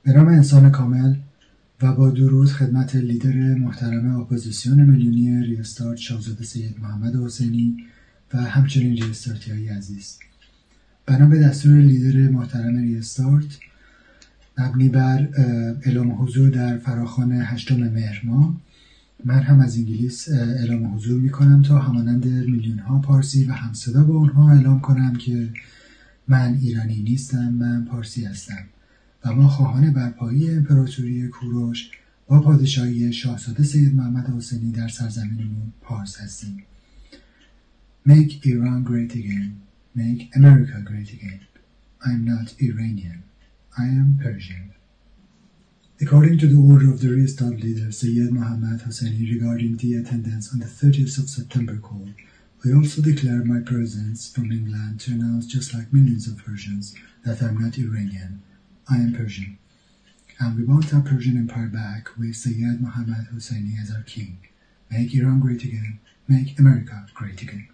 به نام انسان کامل و با درود خدمت لیدر محترم اپوزیسیون میلیونی ریستارت شاهزاده سید محمد حسینی و همچنین ریستارتی های عزیز. بنا به دستور لیدر محترم ریستارت مبنی بر اعلام حضور در فراخوان 8 مهر ماه، من هم از انگلیس اعلام حضور می کنم تا همانند میلیون ها پارسی و همصدا با اونها اعلام کنم که من ایرانی نیستم، من پارسی هستم و ما خواهان برپایی امپراتوری کوروش با پادشاهی شاهزاده سید محمد حسینی در سرزمینمون پارس هستیم. Make Iran great again. Make America great again. I'm not Iranian. I am Persian. According to the order of the Restart leader Sayyid Muhammad Hosseini regarding the attendance on the 30th of September call, I also declare my presence from England to announce, just like millions of Persians, that I'm not Iranian. I am Persian. And we want our Persian empire back with Sayyid Muhammad Hosseini as our king. Make Iran great again. Make America great again.